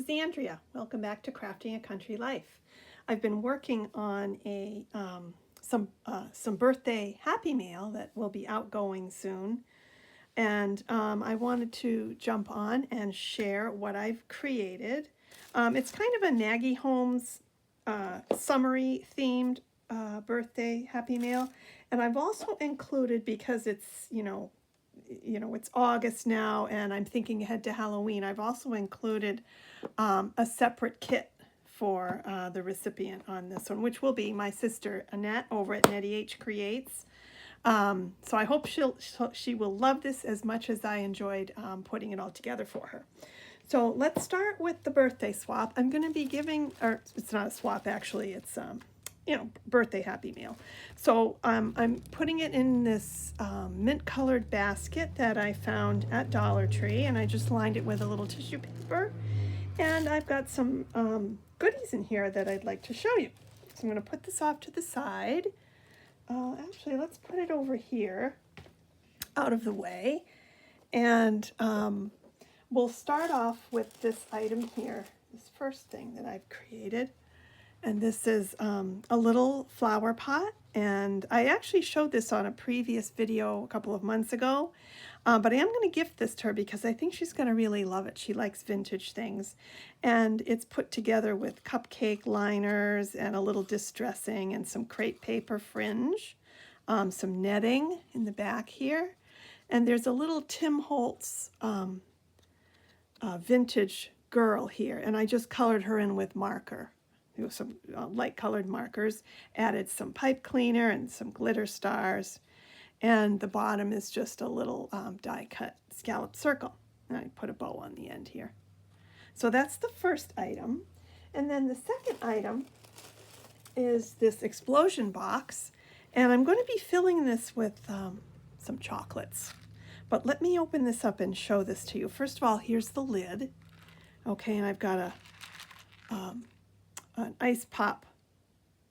is Andrea. Welcome back to Crafting a Country Life. I've been working on a some birthday Happy Mail that will be outgoing soon, and I wanted to jump on and share what I've created. It's kind of a Nagy Homes summery themed birthday Happy Mail, and I've also included, because it's it's August now and I'm thinking ahead to Halloween, I've also included a separate kit for the recipient on this one, which will be my sister Annette over at Nettie H Creates. So I hope she will love this as much as I enjoyed putting it all together for her. So let's start with the birthday swap. I'm going to be giving, or it's not a swap actually, it's birthday Happy Mail. So I'm putting it in this mint colored basket that I found at Dollar Tree, and I just lined it with a little tissue paper. And I've got some goodies in here that I'd like to show you. So I'm going to put this off to the side. Actually, let's put it over here out of the way. And we'll start off with this item here, this first thing that I've created. And this is a little flower pot. And I actually showed this on a previous video a couple of months ago. But I am going to gift this to her because I think she's going to really love it. She likes vintage things. And it's put together with cupcake liners and a little distressing and some crepe paper fringe, some netting in the back here. And there's a little Tim Holtz vintage girl here. And I just colored her in with marker. There was some light colored markers, added some pipe cleaner and some glitter stars. And the bottom is just a little die cut scallop circle. And I put a bow on the end here. So that's the first item. And then the second item is this explosion box. And I'm going to be filling this with some chocolates. But let me open this up and show this to you. First of all, here's the lid. Okay, and I've got an ice pop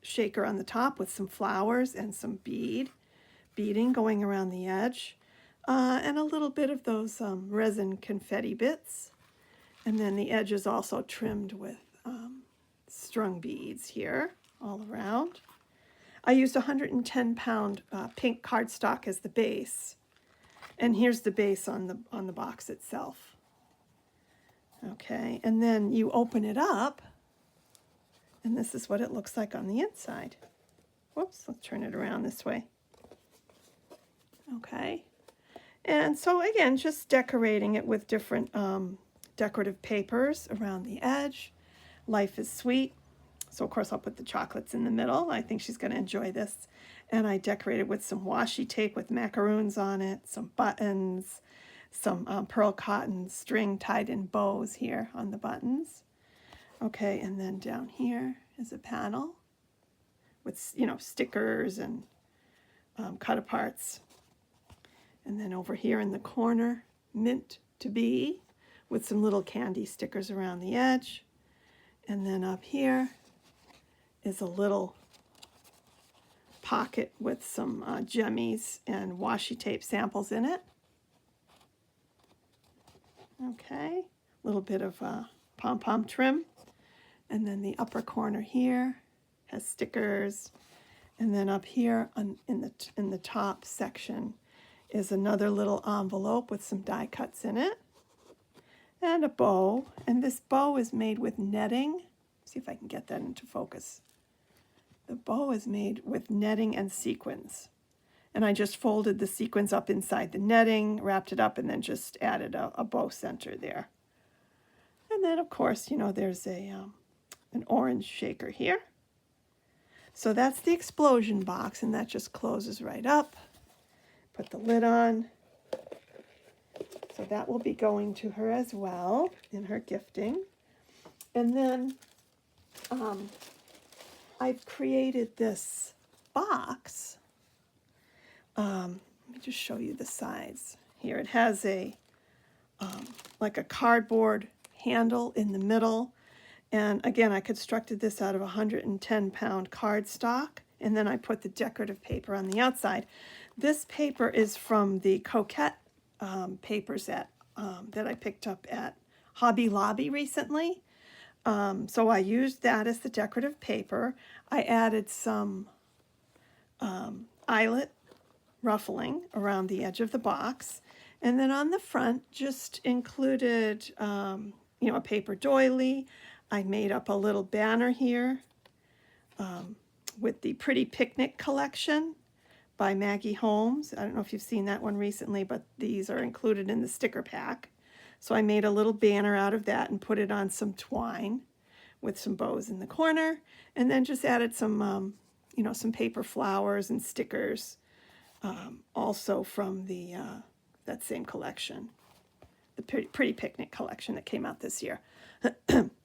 shaker on the top with some flowers and some beading going around the edge, and a little bit of those resin confetti bits. And then the edge is also trimmed with strung beads here all around. I used 110-pound pink cardstock as the base, and here's the base on the box itself. Okay, and then you open it up, and this is what it looks like on the inside. Whoops, let's turn it around this way. Okay, and so again, just decorating it with different decorative papers around the edge. Life is sweet. So of course I'll put the chocolates in the middle. I think she's going to enjoy this. And I decorated with some washi tape with macaroons on it, some buttons, some pearl cotton string tied in bows here on the buttons. Okay, and then down here is a panel with, stickers and cut aparts. And then over here in the corner, mint to be, with some little candy stickers around the edge. And then up here is a little pocket with some jemmies and washi tape samples in it. Okay, a little bit of pom-pom trim. And then the upper corner here has stickers. And then up here in the top section is another little envelope with some die cuts in it. And a bow. And this bow is made with netting. See if I can get that into focus. The bow is made with netting and sequins. And I just folded the sequins up inside the netting, wrapped it up, and then just added a bow center there. And then, of course, there's an orange shaker here. So that's the explosion box, and that just closes right up. Put the lid on. So that will be going to her as well in her gifting. And then I've created this box. Let me just show you the size. Here it has like a cardboard handle in the middle. And again, I constructed this out of 110-pound cardstock, and then I put the decorative paper on the outside. This paper is from the Coquette papers that I picked up at Hobby Lobby recently. So I used that as the decorative paper. I added some eyelet ruffling around the edge of the box. And then on the front, just included, a paper doily. I made up a little banner here with the Pretty Picnic collection by Maggie Holmes. I don't know if you've seen that one recently, but these are included in the sticker pack. So I made a little banner out of that and put it on some twine with some bows in the corner, and then just added some, some paper flowers and stickers, also from the that same collection, the Pretty Picnic collection that came out this year.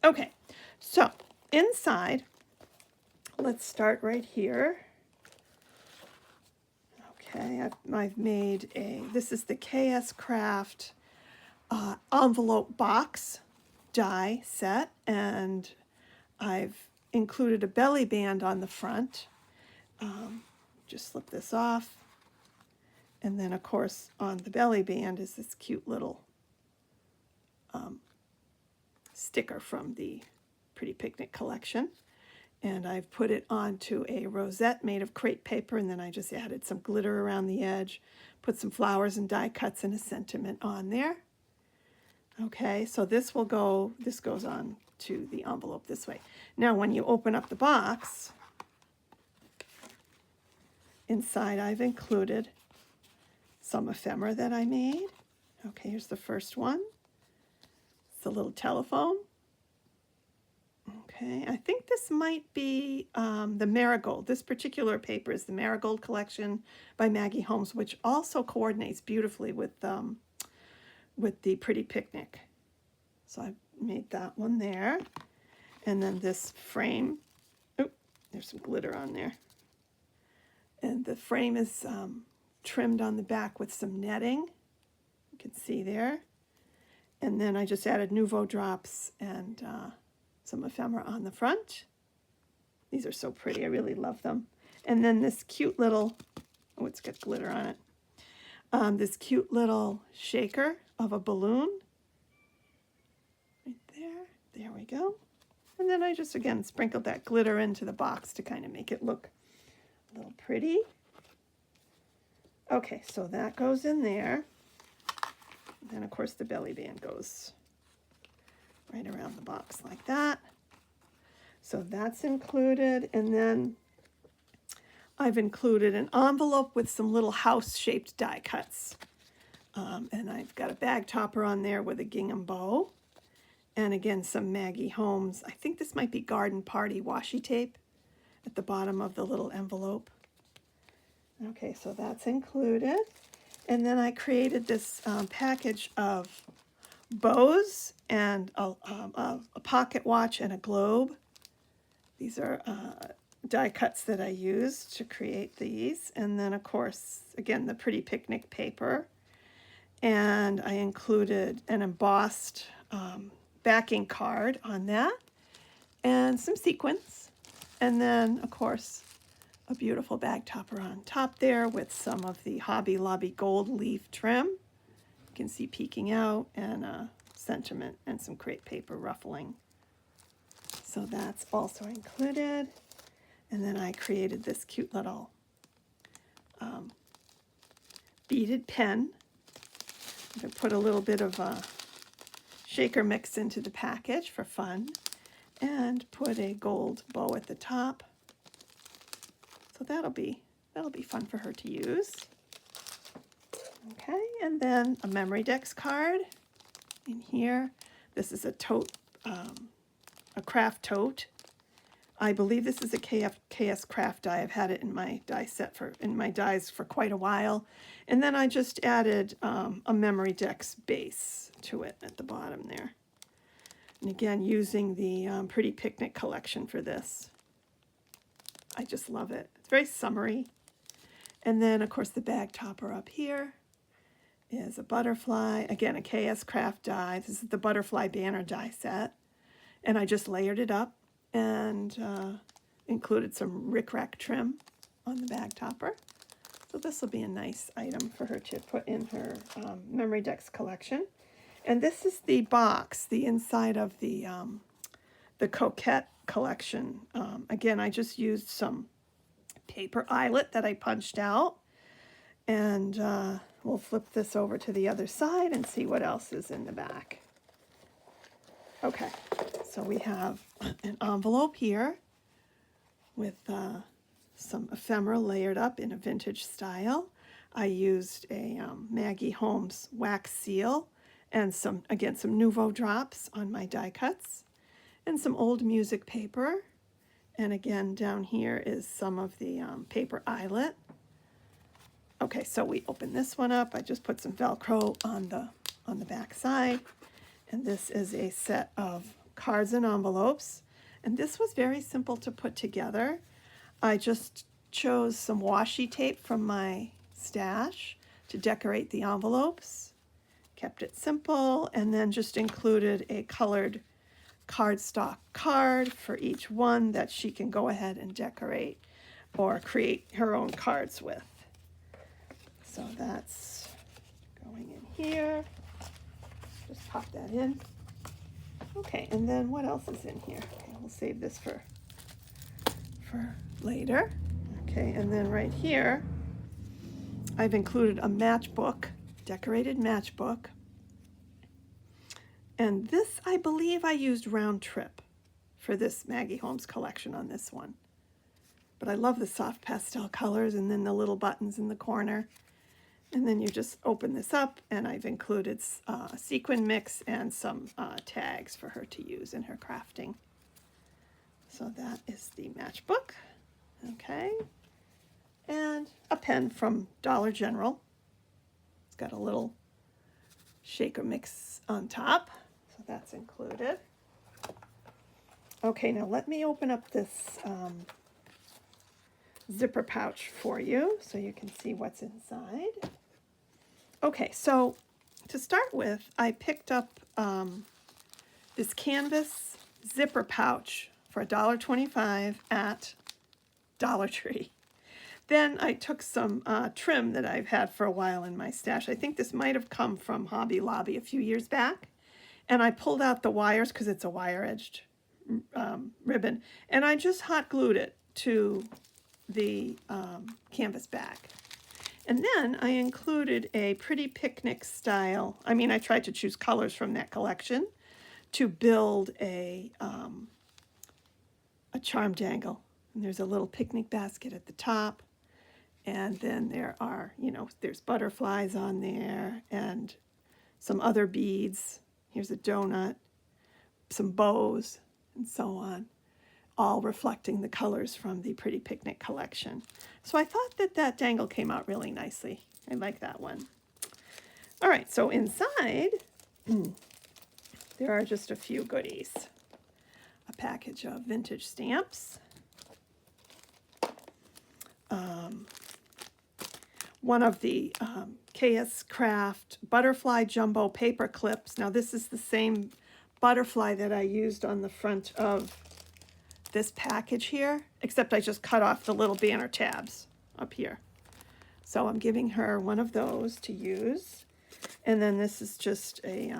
Okay, so inside, let's start right here. Okay, I've made this is the KS Craft envelope box die set, and I've included a belly band on the front. Just slip this off. And then, of course, on the belly band is this cute little sticker from the Pretty Picnic collection. And I've put it onto a rosette made of crepe paper, and then I just added some glitter around the edge, put some flowers and die cuts and a sentiment on there. Okay, so this goes on to the envelope this way. Now, when you open up the box, inside I've included some ephemera that I made. Okay, here's the first one. It's a little telephone. Okay, I think this might be the Marigold. This particular paper is the Marigold collection by Maggie Holmes, which also coordinates beautifully with the Pretty Picnic. So I made that one there. And then this frame, oh, there's some glitter on there. And the frame is trimmed on the back with some netting. You can see there. And then I just added Nouveau drops and some ephemera on the front. These are so pretty. I really love them. And then this cute little, oh, it's got glitter on it. This cute little shaker of a balloon. Right there. There we go. And then I just, again, sprinkled that glitter into the box to kind of make it look a little pretty. Okay, so that goes in there. And then, of course, the belly band goes right around the box like that. So that's included. And then I've included an envelope with some little house-shaped die cuts. And I've got a bag topper on there with a gingham bow. And again, some Maggie Holmes. I think this might be Garden Party washi tape at the bottom of the little envelope. Okay, so that's included. And then I created this package of bows and a pocket watch and a globe. These are die cuts that I used to create these. And then, of course, again, the Pretty Picnic paper. And I included an embossed backing card on that and some sequins. And then, of course, a beautiful bag topper on top there with some of the Hobby Lobby gold leaf trim. You can see peeking out, and a sentiment and some crepe paper ruffling. So that's also included. And then I created this cute little beaded pen. I put a little bit of shaker mix into the package for fun, and put a gold bow at the top. So that'll be fun for her to use. Okay, and then a Memorydex card in here. This is a tote, a craft tote. I believe this is a KS Craft die. I've had it in my die set in my dies for quite a while. And then I just added a Memorydex base to it at the bottom there. And again, using the Pretty Picnic collection for this. I just love it. It's very summery. And then, of course, the bag topper up here is a butterfly. Again, a KS Craft die. This is the butterfly banner die set. And I just layered it up and included some rickrack trim on the bag topper. So this will be a nice item for her to put in her Memorydex collection. And this is the box, the inside of the the Coquette collection. Again, I just used some paper eyelet that I punched out, and we'll flip this over to the other side and see what else is in the back. Okay, so we have an envelope here with some ephemera layered up in a vintage style. I used a Maggie Holmes wax seal and some Nuvo drops on my die cuts, and some old music paper. And again, down here is some of the paper eyelet. Okay, so we open this one up. I just put some Velcro on the back side. And this is a set of cards and envelopes. And this was very simple to put together. I just chose some washi tape from my stash to decorate the envelopes. Kept it simple, and then just included a colored cardstock card for each one that she can go ahead and decorate or create her own cards with. So that's going in here. Just pop that in. Okay, and then what else is in here? Okay, we'll save this for later. Okay, and then right here, I've included a matchbook, decorated matchbook. And this, I believe I used Round Trip for this Maggie Holmes collection on this one. But I love the soft pastel colors, and then the little buttons in the corner. And then you just open this up, and I've included a sequin mix and some tags for her to use in her crafting. So that is the matchbook. Okay. And a pen from Dollar General. It's got a little shaker mix on top, so that's included. Okay, now let me open up this zipper pouch for you so you can see what's inside. Okay, so to start with, I picked up this canvas zipper pouch for $1.25 at Dollar Tree. Then I took some trim that I've had for a while in my stash. I think this might have come from Hobby Lobby a few years back. And I pulled out the wires because it's a wire-edged ribbon. And I just hot glued it to the canvas back. And then I included a Pretty Picnic style. I mean, I tried to choose colors from that collection to build a charm dangle. And there's a little picnic basket at the top. And then there are, there's butterflies on there and some other beads. Here's a donut, some bows, and so on, all reflecting the colors from the Pretty Picnic collection. So I thought that dangle came out really nicely. I like that one. All right, so inside, there are just a few goodies. A package of vintage stamps. One of the KS Craft butterfly jumbo paper clips. Now this is the same butterfly that I used on the front of this package here, except I just cut off the little banner tabs up here. So I'm giving her one of those to use. And then this is just a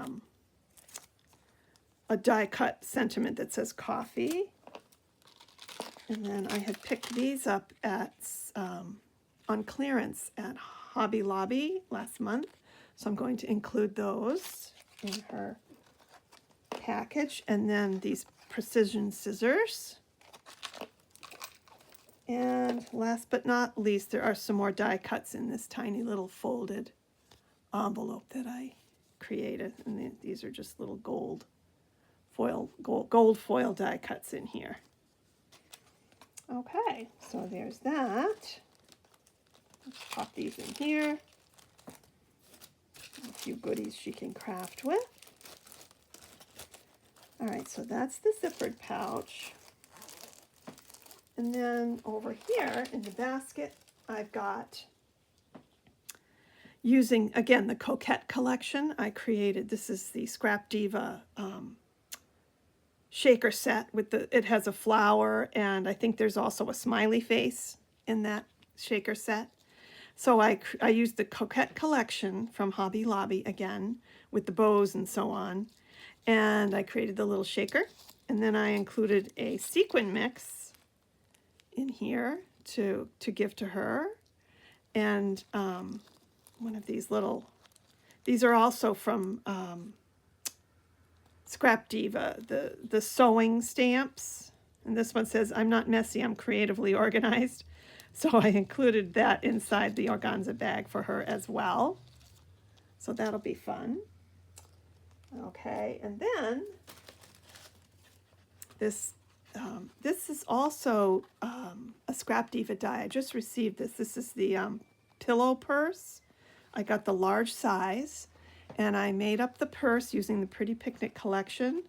die cut sentiment that says coffee. And then I had picked these up at on clearance at Hobby Lobby last month. So I'm going to include those in her package. And then these precision scissors. And last but not least, there are some more die cuts in this tiny little folded envelope that I created. And these are just little gold foil die cuts in here. Okay, so there's that. Let's pop these in here. A few goodies she can craft with. All right, so that's the zippered pouch. And then over here in the basket, I've got, using, again, the Coquette collection, I created, this is the Scrap Diva shaker set with it has a flower, and I think there's also a smiley face in that shaker set. So I used the Coquette collection from Hobby Lobby again with the bows and so on, and I created the little shaker, And then I included a sequin mix in here to give to her. And one of these these are also from Scrap Diva, the sewing stamps. And this one says, "I'm not messy, I'm creatively organized." So I included that inside the organza bag for her as well. So that'll be fun. Okay, and then this is also a Scrap Diva die. I just received this. This is the pillow purse. I got the large size, and I made up the purse using the Pretty Picnic collection.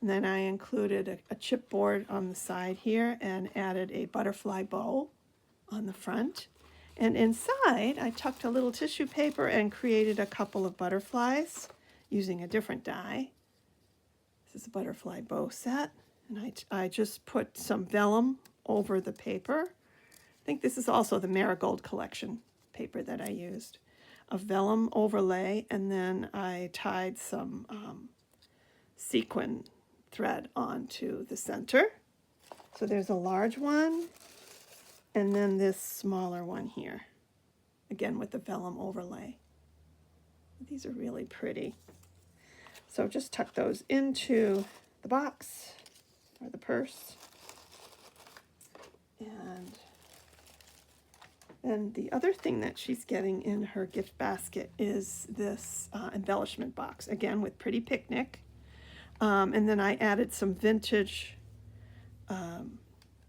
And then I included a chipboard on the side here and added a butterfly bow on the front. And inside, I tucked a little tissue paper and created a couple of butterflies using a different die. This is a butterfly bow set. And I just put some vellum over the paper. I think this is also the Marigold collection paper that I used. A vellum overlay, and then I tied some sequin thread onto the center. So there's a large one, and then this smaller one here, again with the vellum overlay. These are really pretty. So just tuck those into the box or the purse. And the other thing that she's getting in her gift basket is this embellishment box, again with Pretty Picnic. And then I added some vintage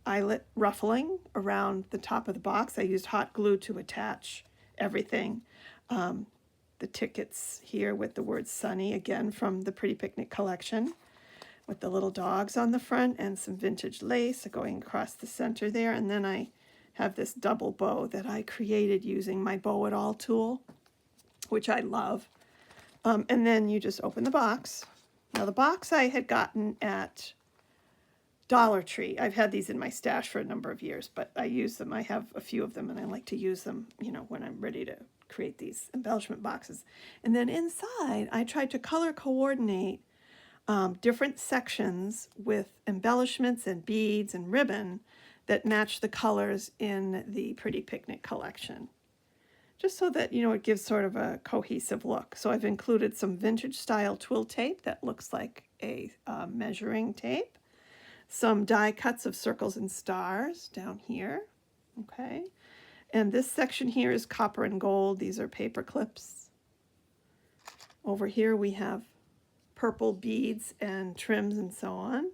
eyelet ruffling around the top of the box. I used hot glue to attach everything. The tickets here with the word Sunny, again from the Pretty Picnic collection, with the little dogs on the front, and some vintage lace going across the center there. And then I have this double bow that I created using my Bow It All tool, which I love. And then you just open the box. Now the box I had gotten at Dollar Tree. I've had these in my stash for a number of years, but I use them. I have a few of them, and I like to use them, you know, when I'm ready to create these embellishment boxes. And then inside, I tried to color coordinate different sections with embellishments and beads and ribbon that match the colors in the Pretty Picnic collection, just so that, you know, it gives sort of a cohesive look. So I've included some vintage style twill tape that looks like a measuring tape, some die cuts of circles and stars down here, okay? And this section here is copper and gold. These are paper clips. Over here we have purple beads and trims and so on.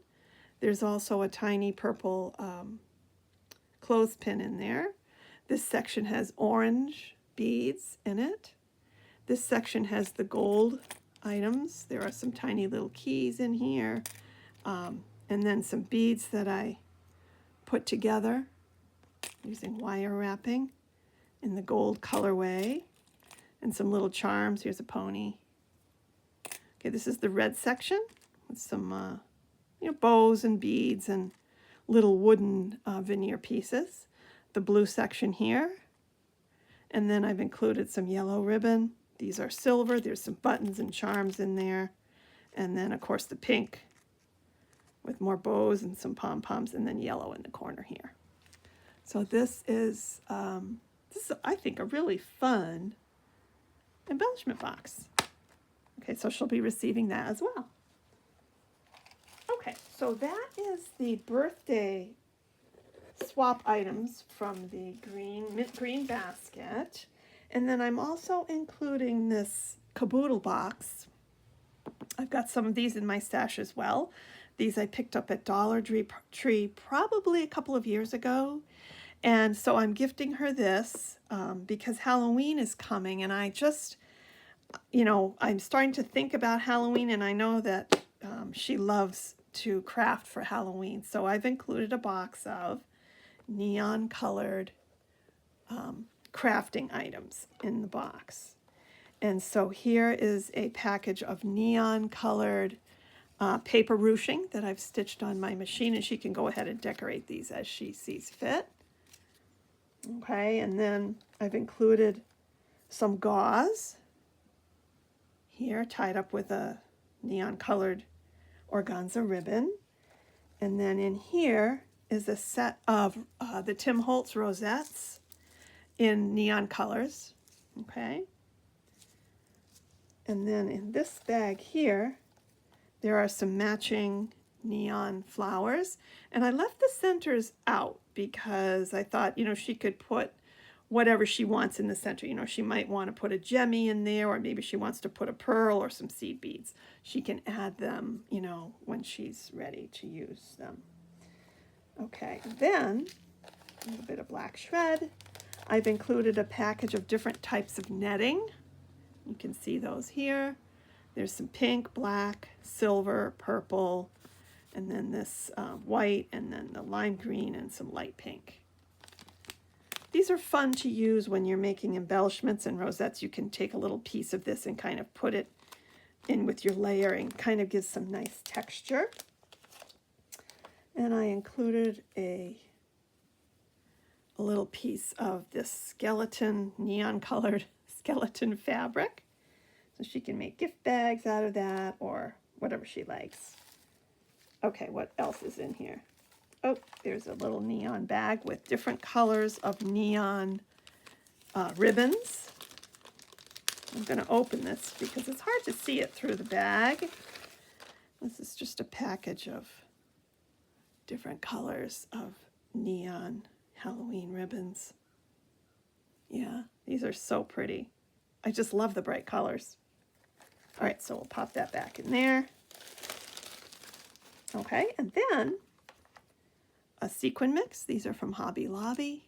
There's also a tiny purple clothespin in there. This section has orange beads in it. This section has the gold items. There are some tiny little keys in here, and then some beads that I put together using wire wrapping in the gold colorway, and some little charms. Here's a pony. Okay, this is the red section with some you know, bows and beads and little wooden veneer pieces. The blue section here, and then I've included some yellow ribbon. These are silver. There's some buttons and charms in there, and then of course the pink with more bows and some pom-poms, and then yellow in the corner here. So this is I think a really fun embellishment box. Okay, so she'll be receiving that as well. Okay, so that is the birthday swap items from the mint green basket. And then I'm also including this caboodle box. I've got some of these in my stash as well. These I picked up at Dollar Tree probably a couple of years ago. And so I'm gifting her this because Halloween is coming, and I just, you know, I'm starting to think about Halloween, and I know that she loves to craft for Halloween. So I've included a box of neon colored crafting items in the box. And so here is a package of neon colored paper ruching that I've stitched on my machine, and she can go ahead and decorate these as she sees fit. Okay, and then I've included some gauze here tied up with a neon colored organza ribbon. And then in here is a set of the Tim Holtz rosettes in neon colors. Okay. And then in this bag here, there are some matching neon flowers. And I left the centers out because I thought, she could put whatever she wants in the center. She might want to put a gemmy in there, or maybe she wants to put a pearl or some seed beads. She can add them, when she's ready to use them. Okay, then a little bit of black shred. I've included a package of different types of netting. You can see those here. There's some pink, black, silver, purple, and then this white, and then the lime green and some light pink. These are fun to use when you're making embellishments and rosettes. You can take a little piece of this and kind of put it in with your layering. Kind of gives some nice texture. And I included a little piece of this skeleton, neon colored skeleton fabric. So she can make gift bags out of that or whatever she likes. Okay, what else is in here? Oh, there's a little neon bag with different colors of neon ribbons. I'm going to open this because it's hard to see it through the bag. This is just a package of different colors of neon Halloween ribbons. Yeah, these are so pretty. I just love the bright colors. All right, so we'll pop that back in there. Okay, and then a sequin mix. These are from Hobby Lobby.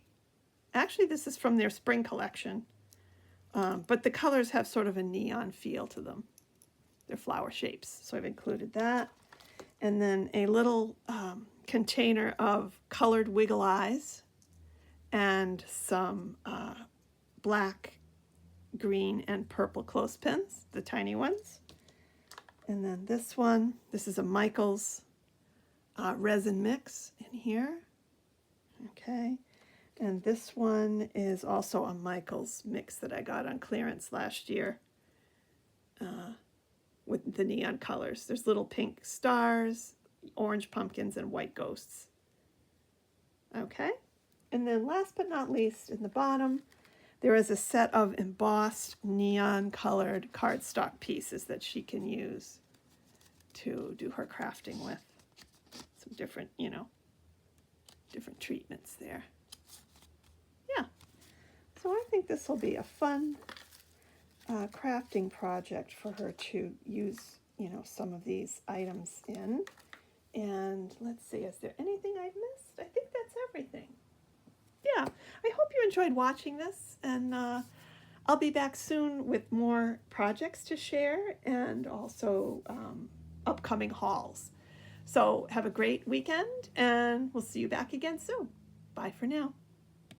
Actually, this is from their spring collection, but the colors have sort of a neon feel to them. They're flower shapes, so I've included that. And then a little container of colored wiggle eyes and some black, green, and purple clothespins, the tiny ones. And then this one, this is a Michaels resin mix in here. Okay. And this one is also a Michaels mix that I got on clearance last year with the neon colors. There's little pink stars, orange pumpkins, and white ghosts. Okay. And then last but not least, in the bottom, there is a set of embossed neon colored cardstock pieces that she can use to do her crafting with. Some different, different treatments there. Yeah. So I think this will be a fun crafting project for her to use, some of these items in. And let's see, is there anything I've missed? I think that's everything. Yeah, I hope you enjoyed watching this, and I'll be back soon with more projects to share and also upcoming hauls. So have a great weekend, and we'll see you back again soon. Bye for now.